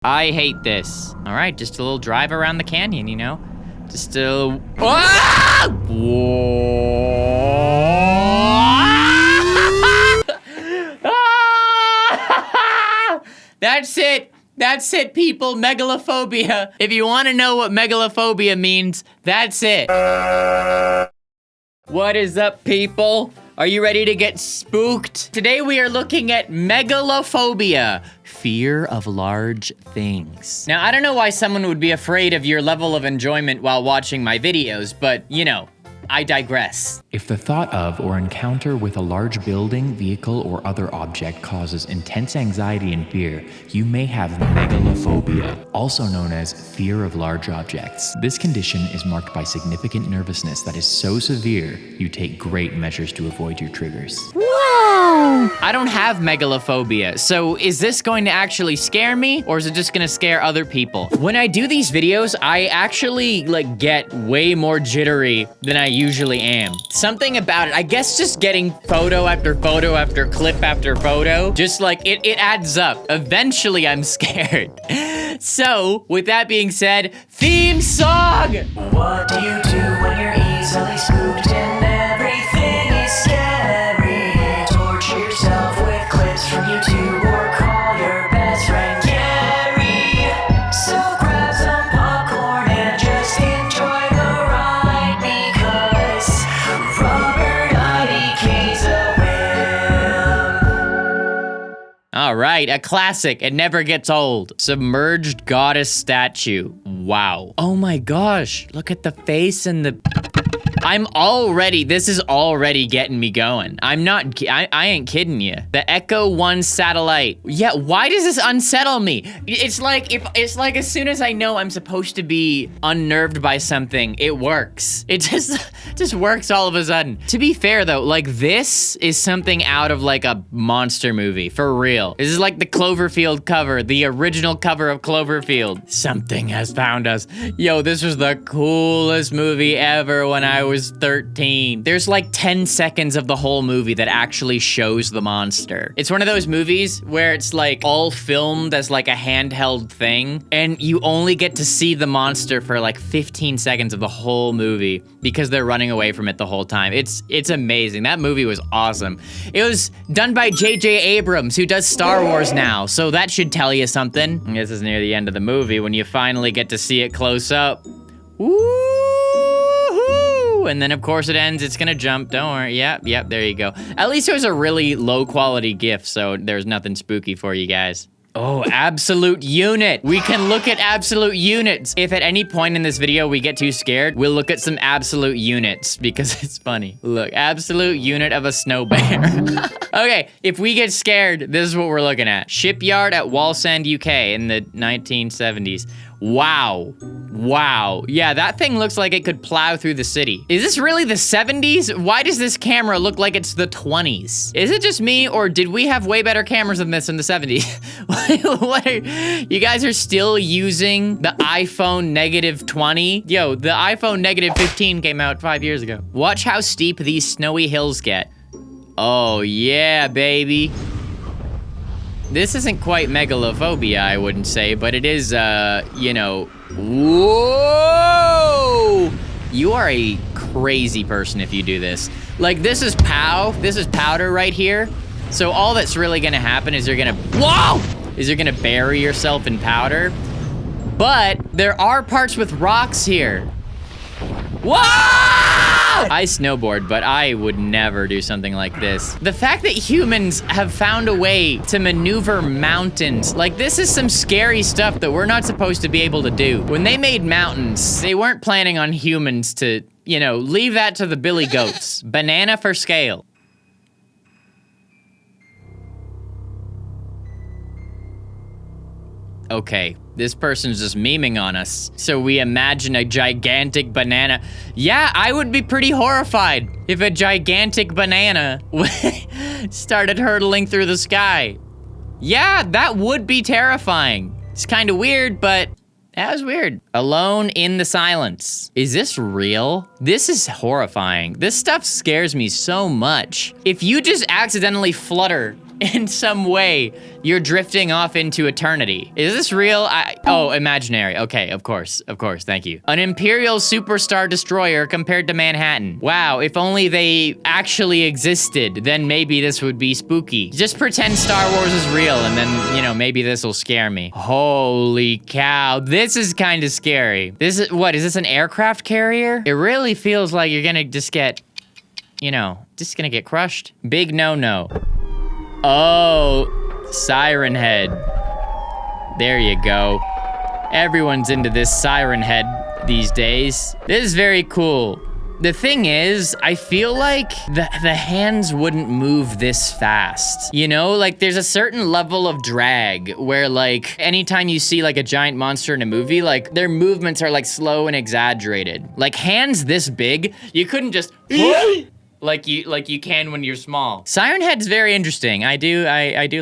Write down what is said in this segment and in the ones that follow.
I hate this. All right, just a little drive around the canyon, you know? Just a... Ah! That's it. That's it, people. Megalophobia. If you want to know what megalophobia means, that's it. What is up, people? Are you ready to get spooked? Today we are looking at megalophobia, fear of large things. Now, I don't know why someone would be afraid of your level of enjoyment while watching my videos, but you know, I digress. If the thought of or encounter with a large building, vehicle, or other object causes intense anxiety and fear, you may have megalophobia, also known as fear of large objects. This condition is marked by significant nervousness that is so severe, you take great measures to avoid your triggers. Whoa! I don't have megalophobia, so is this going to actually scare me, or is it just gonna scare other people? When I do these videos, I actually get way more jittery than I usually am. Something about it, I guess just getting photo after photo after clip after photo, just it adds up. Eventually I'm scared. So, with that being said, theme song! What do you do when you're easily spooked and everything is scary? Torture yourself with clips from YouTube or call your best friend Gary. So grab some popcorn and just enjoy the ride because RobertIDK's a wimp. All right, a classic. It never gets old. Submerged goddess statue. Wow. Oh my gosh, look at the face and the... this is already getting me going. I ain't kidding you. The Echo 1 satellite. Yeah, why does this unsettle me? It's like as soon as I know I'm supposed to be unnerved by something, it works. It just works all of a sudden. To be fair though, this is something out of a monster movie, for real. This is like the Cloverfield cover, the original cover of Cloverfield. Something has found us. Yo, this was the coolest movie ever when I was 13. There's 10 seconds of the whole movie that actually shows the monster. It's one of those movies where it's all filmed as a handheld thing, and you only get to see the monster for 15 seconds of the whole movie because they're running away from it the whole time. It's amazing. That movie was awesome. It was done by J.J. Abrams, who does Star Wars now, so that should tell you something. And this is near the end of the movie when you finally get to see it close up. Woo! And then of course it ends, it's gonna jump, don't worry. Yep, there you go. At least it was a really low quality GIF, so there's nothing spooky for you guys. Oh, absolute unit. We can look at absolute units. If at any point in this video we get too scared, we'll look at some absolute units because it's funny. Look, absolute unit of a snow bear. Okay, if we get scared, this is what we're looking at. Shipyard at Wallsend, UK in the 1970s. Wow. Yeah, that thing looks like it could plow through the city. Is this really the 70s? Why does this camera look like it's the 20s? Is it just me, or did we have way better cameras than this in the 70s? You guys are still using the iPhone -20? Yo, the iPhone -15 came out 5 years ago. Watch how steep these snowy hills get. Oh yeah, baby. This isn't quite megalophobia, I wouldn't say, but it is, you know, whoa! You are a crazy person if you do this. This is powder right here. So all that's really gonna happen is you're gonna bury yourself in powder. But there are parts with rocks here. Whoa! I snowboard, but I would never do something like this. The fact that humans have found a way to maneuver mountains, this is some scary stuff that we're not supposed to be able to do. When they made mountains, they weren't planning on humans to, leave that to the billy goats. Banana for scale. Okay, this person's just memeing on us. So we imagine a gigantic banana. Yeah, I would be pretty horrified if a gigantic banana started hurtling through the sky. Yeah, that would be terrifying. It's kind of weird, but that was weird. Alone in the silence. Is this real? This is horrifying. This stuff scares me so much. If you just accidentally flutter in some way, you're drifting off into eternity. Is this real? Oh, imaginary. Okay, of course, thank you. An Imperial superstar destroyer compared to Manhattan. Wow, if only they actually existed, then maybe this would be spooky. Just pretend Star Wars is real, and then, you know, maybe this will scare me. Holy cow, this is kind of scary. This is, what, is this an aircraft carrier? It really feels like you're gonna just get, you know, just gonna get crushed. Big no-no. Oh, Siren Head. There you go. Everyone's into this Siren Head these days. This is very cool. The thing is, I feel like the hands wouldn't move this fast. You know, like there's a certain level of drag where like anytime you see like a giant monster in a movie, like their movements are like slow and exaggerated. Like hands this big, you couldn't just like you can when you're small. Siren Head's very interesting. I do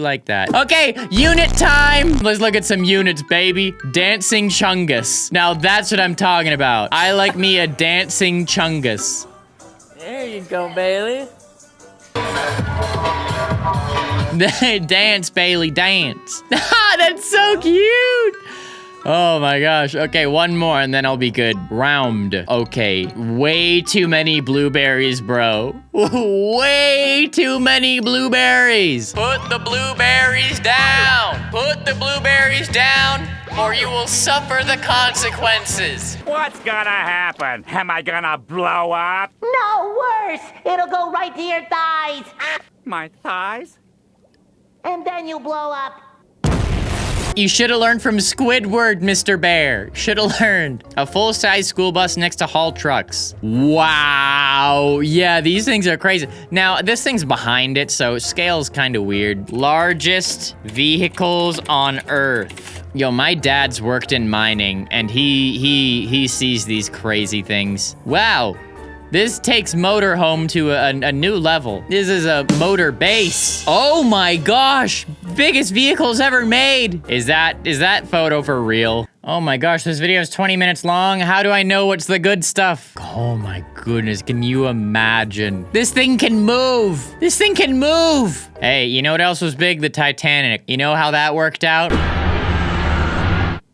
like that. Okay, unit time. Let's look at some units, baby. Dancing Chungus. Now that's what I'm talking about. I like me a dancing Chungus. There you go, Bailey. Dance, Bailey, dance. That's so cute. Oh my gosh. Okay, one more and then I'll be good. Round. Okay, way too many blueberries, bro. Way too many blueberries. Put the blueberries down. Put the blueberries down or you will suffer the consequences. What's gonna happen? Am I gonna blow up? No, worse. It'll go right to your thighs. My thighs? And then you'll blow up. You should have learned from Squidward, Mr. Bear. Should have learned. A full-size school bus next to haul trucks. Wow. Yeah, these things are crazy. Now, this thing's behind it, so scale's kind of weird. Largest vehicles on Earth. Yo, my dad's worked in mining, and he sees these crazy things. Wow. This takes motorhome to a new level. This is a motor base. Oh my gosh, biggest vehicles ever made. Is that photo for real? Oh my gosh, this video is 20 minutes long. How do I know what's the good stuff? Oh my goodness, can you imagine? This thing can move. This thing can move. Hey, you know what else was big? The Titanic. You know how that worked out?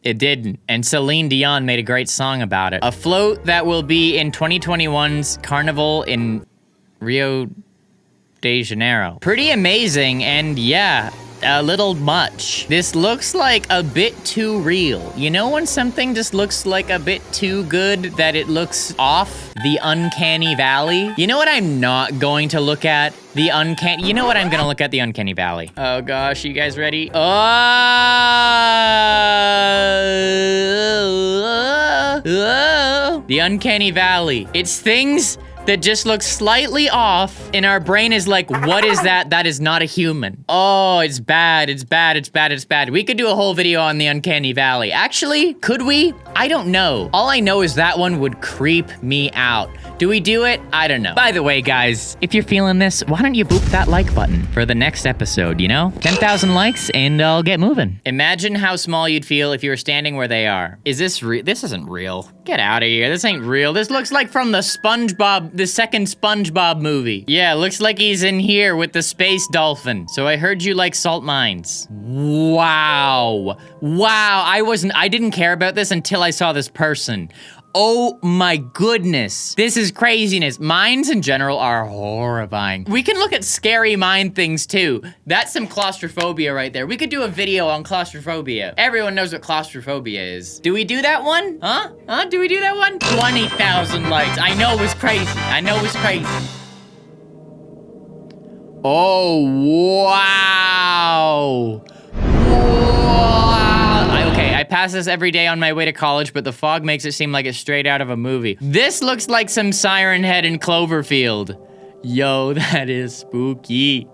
It didn't. And Celine Dion made a great song about it. A float that will be in 2021's Carnival in Rio de Janeiro. Pretty amazing, and yeah, a little much. This looks like a bit too real. You know when something just looks like a bit too good that it looks off? The uncanny valley. You know what I'm not going to look at? The uncanny, you know what I'm gonna look at? The uncanny valley. Oh gosh, you guys ready? The uncanny valley. It's things that just look slightly off, and our brain is like, what is that? That is not a human. Oh, it's bad, it's bad, it's bad, it's bad. We could do a whole video on the uncanny valley. Actually, could we? I don't know. All I know is that one would creep me out. Do we do it? I don't know. By the way, guys, if you're feeling this, why don't you boop that like button for the next episode, you know? 10,000 likes and I'll get moving. Imagine how small you'd feel if you were standing where they are. Is this real? This isn't real. Get out of here. This ain't real. This looks like from the second SpongeBob movie. Yeah, looks like he's in here with the space dolphin. So I heard you like salt mines. Wow. Wow, I didn't care about this until I saw this person. Oh my goodness. This is craziness. Mines in general are horrifying. We can look at scary mine things too. That's some claustrophobia right there. We could do a video on claustrophobia. Everyone knows what claustrophobia is. Do we do that one? Huh? Do we do that one? 20,000 likes. I know it was crazy. I know it was crazy. Oh, wow. Okay, I pass this every day on my way to college, but the fog makes it seem like it's straight out of a movie. This looks like some Siren Head in Cloverfield. Yo, that is spooky.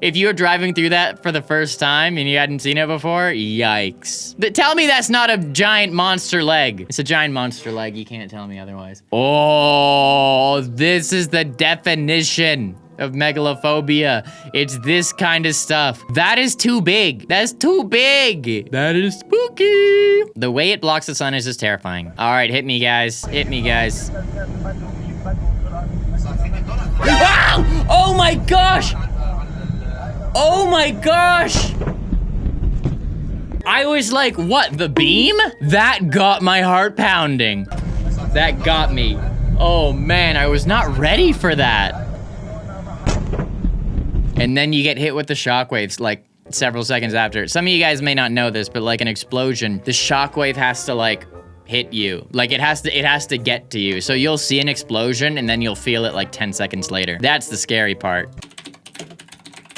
If you were driving through that for the first time and you hadn't seen it before, yikes. Tell me that's not a giant monster leg. It's a giant monster leg, you can't tell me otherwise. Oh, this is the definition of megalophobia. It's this kind of stuff. That is too big. That's too big. That is spooky. The way it blocks the sun is just terrifying. All right, hit me, guys. Hit me, guys. Wow! Oh my gosh! Oh my gosh! I was like, what, the beam? That got my heart pounding. That got me. Oh man, I was not ready for that. And then you get hit with the shockwaves like several seconds after. Some of you guys may not know this, but like an explosion, the shockwave has to like hit you. Like it has to get to you. So you'll see an explosion and then you'll feel it like 10 seconds later. That's the scary part.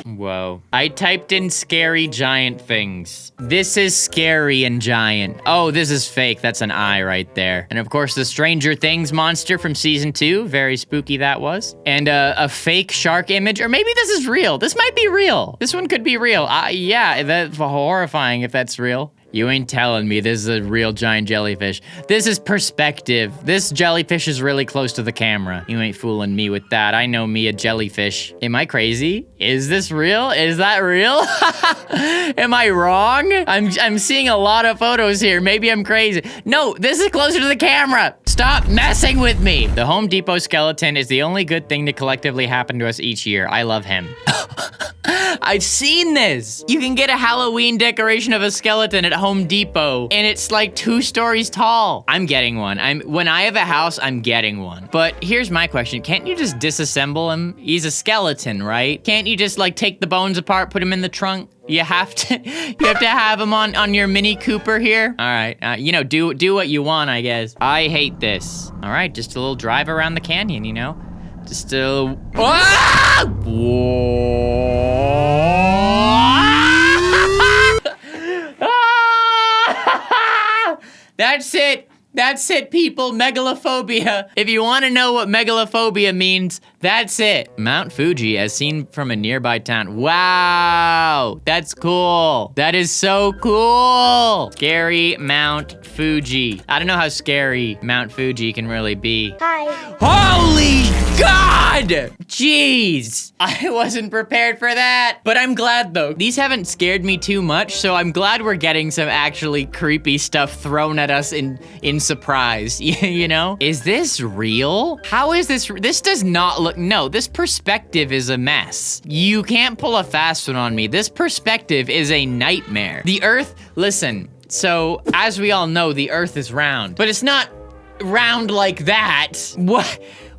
Whoa. I typed in scary giant things. This is scary and giant. Oh, this is fake. That's an eye right there. And of course, the Stranger Things monster from season 2. Very spooky that was. And a fake shark image. Or maybe this is real. This might be real. This one could be real. Yeah, that's horrifying if that's real. You ain't telling me this is a real giant jellyfish. This is perspective. This jellyfish is really close to the camera. You ain't fooling me with that. I know me a jellyfish. Am I crazy? Is this real? Is that real? Am I wrong? I'm seeing a lot of photos here. Maybe I'm crazy. No, this is closer to the camera. Stop messing with me. The Home Depot skeleton is the only good thing to collectively happen to us each year. I love him. I've seen this. You can get a Halloween decoration of a skeleton at Home Depot, and it's like 2 stories tall. I'm getting one. When I have a house, I'm getting one. But here's my question. Can't you just disassemble him? He's a skeleton, right? Can't you just like take the bones apart, put him in the trunk? You have to have him on your Mini Cooper here. All right, you know, do what you want, I guess. I hate this. All right, just a little drive around the canyon, you know? Just a... Ah! That's it. That's it, people. Megalophobia. If you want to know what megalophobia means, that's it. Mount Fuji as seen from a nearby town. Wow, that's cool. That is so cool. Scary Mount Fuji. I don't know how scary Mount Fuji can really be. Hi. Holy God! Jeez, I wasn't prepared for that. But I'm glad though. These haven't scared me too much, so I'm glad we're getting some actually creepy stuff thrown at us in surprise, you know? Is this real? How is this? This does not look, no, this perspective is a mess. You can't pull a fast one on me. This perspective is a nightmare. The Earth, listen, so as we all know, the Earth is round, but it's not round like that.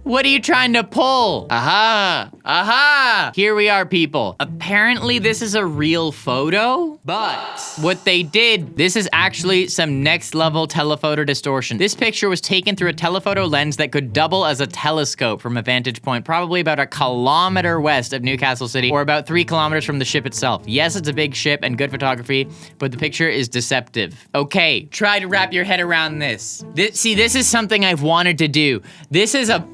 What are you trying to pull? Aha, aha. Here we are, people. Apparently this is a real photo, but what they did, this is actually some next level telephoto distortion. This picture was taken through a telephoto lens that could double as a telescope from a vantage point, probably about 1 kilometer west of Newcastle City, or about 3 kilometers from the ship itself. Yes, it's a big ship and good photography, but the picture is deceptive. Okay, try to wrap your head around this. See, this is something I've wanted to do. This is a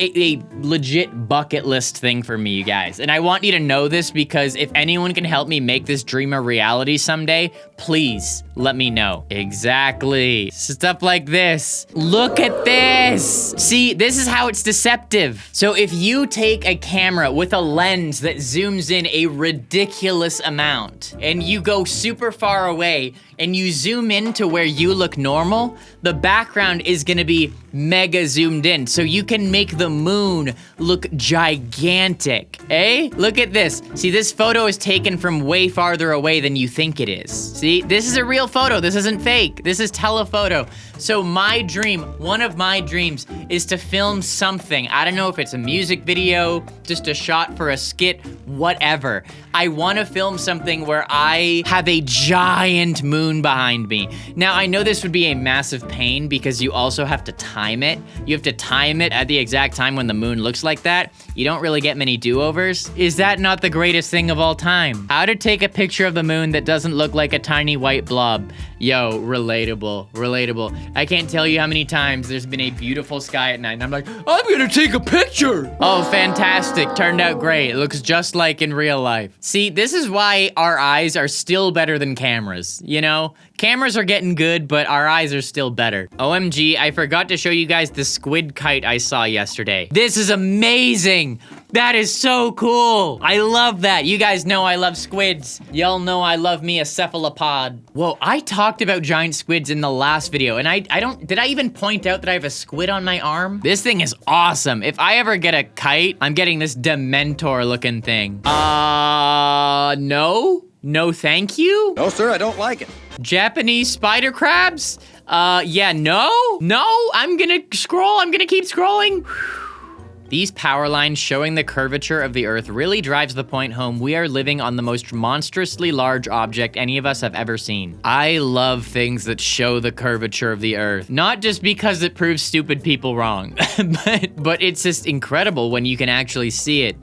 legit bucket list thing for me, you guys. And I want you to know this because if anyone can help me make this dream a reality someday, please let me know. Exactly. Stuff like this. Look at this. See, this is how it's deceptive. So if you take a camera with a lens that zooms in a ridiculous amount and you go super far away and you zoom in to where you look normal, the background is gonna be mega zoomed in. So you can make the moon look gigantic, eh? Look at this. See, this photo is taken from way farther away than you think it is. See, this is a real photo. This isn't fake. This is telephoto. So my dream, one of my dreams, is to film something. I don't know if it's a music video, just a shot for a skit, whatever. I wanna film something where I have a giant moon behind me. Now, I know this would be a massive pain because you also have to time it. You have to time it at the exact time when the moon looks like that. You don't really get many do-overs. Is that not the greatest thing of all time? How to take a picture of the moon that doesn't look like a tiny white blob. Yo, relatable, relatable. I can't tell you how many times there's been a beautiful sky at night and I'm like, I'm gonna take a picture. Oh, fantastic, turned out great. It looks just like in real life. See, this is why our eyes are still better than cameras, you know? Cameras are getting good, but our eyes are still better. OMG, I forgot to show you guys the squid kite I saw yesterday. This is amazing. That is so cool. I love that. You guys know I love squids. Y'all know I love me a cephalopod. Whoa, I talked about giant squids in the last video, and did I even point out that I have a squid on my arm? This thing is awesome. If I ever get a kite, I'm getting this Dementor looking thing. No? No thank you? No, sir, I don't like it. Japanese spider crabs? Yeah, no? No, I'm gonna scroll. I'm gonna keep scrolling. These power lines showing the curvature of the Earth really drives the point home we are living on the most monstrously large object any of us have ever seen. I love things that show the curvature of the Earth. Not just because it proves stupid people wrong, but it's just incredible when you can actually see it.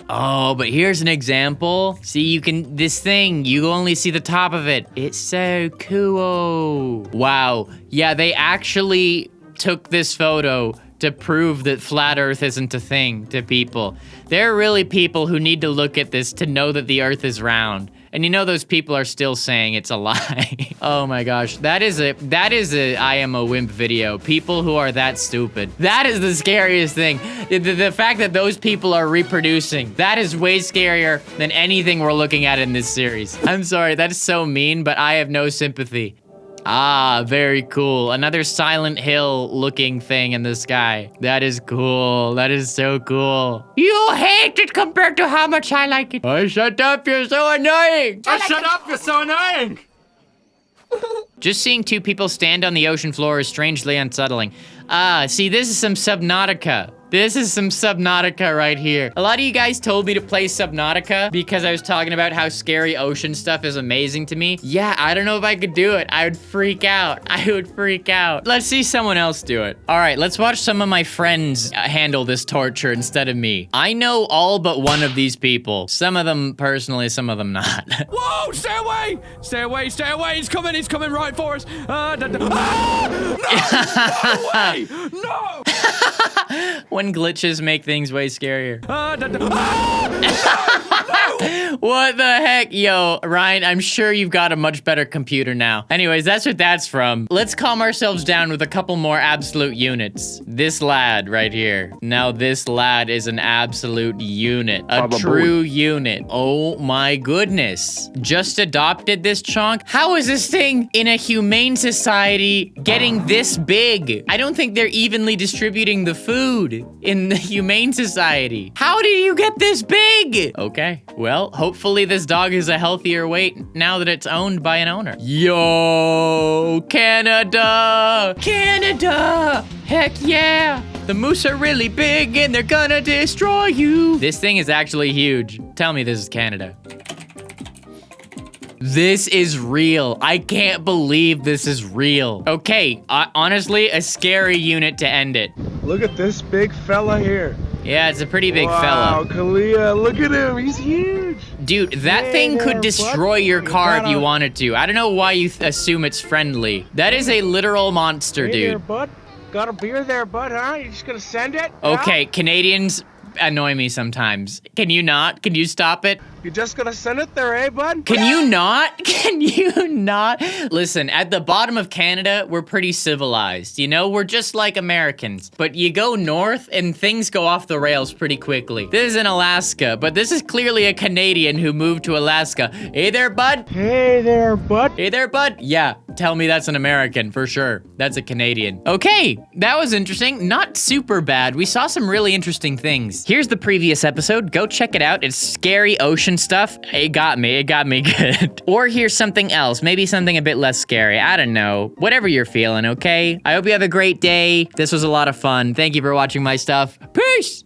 Oh, but here's an example. See, you only see the top of it. It's so cool. Wow, yeah, they actually took this photo to prove that flat Earth isn't a thing to people. There are really people who need to look at this to know that the Earth is round. And you know those people are still saying it's a lie. Oh my gosh, that is a I Am a Wimp video. People who are that stupid. That is the scariest thing. The fact that those people are reproducing, that is way scarier than anything we're looking at in this series. I'm sorry, that is so mean, but I have no sympathy. Ah, very cool. Another Silent Hill looking thing in the sky. That is cool. That is so cool. You hate it compared to how much I like it. Oh, shut up, you're so annoying. Oh, shut up, you're so annoying. Just seeing two people stand on the ocean floor is strangely unsettling. Ah, see, this is some Subnautica. This is some Subnautica right here. A lot of you guys told me to play Subnautica because I was talking about how scary ocean stuff is amazing to me. Yeah, I don't know if I could do it. I would freak out. I would freak out. Let's see someone else do it. All right, let's watch some of my friends handle this torture instead of me. I know all but one of these people. Some of them personally, some of them not. Whoa, stay away! Stay away, stay away! He's coming right for us! No! No way! No! When glitches make things way scarier. No! What the heck? Yo, Ryan, I'm sure you've got a much better computer now. Anyways, that's what that's from. Let's calm ourselves down with a couple more absolute units. This lad right here. Now this lad is an absolute unit. A true unit. Oh my goodness. Just adopted this chunk? How is this thing in a humane society getting this big? I don't think they're evenly distributing the food in the humane society. How did you get this big? Okay, well, hopefully this dog is a healthier weight now that it's owned by an owner. Yo, Canada! Canada! Heck yeah! The moose are really big and they're gonna destroy you. This thing is actually huge. Tell me this is Canada. This is real. I can't believe this is real. Okay, honestly, a scary unit to end it. Look at this big fella here. Yeah, it's a pretty big Wow, fella. Kalia, look at him. He's huge. Dude, that Hey thing could there, destroy bud. your You car if gotta- you wanted to. I don't know why you assume it's friendly. That is a literal monster, Hey there, dude. bud. Got a beer there, bud, huh? You just gonna send it? Okay, Canadians annoy me sometimes. Can you not? Can you stop it? You just gonna send it there, eh, bud? Can you not? Can you not? Listen, at the bottom of Canada, we're pretty civilized. You know, we're just like Americans. But you go north and things go off the rails pretty quickly. This is in Alaska, but this is clearly a Canadian who moved to Alaska. Hey there, bud. Hey there, bud. Hey there, bud. Yeah, tell me that's an American for sure. That's a Canadian. Okay, that was interesting. Not super bad. We saw some really interesting things. Here's the previous episode. Go check it out. It's scary ocean stuff. It got me good. Or here's something else. Maybe something a bit less scary. I don't know. Whatever you're feeling, okay? I hope you have a great day. This was a lot of fun. Thank you for watching my stuff. Peace!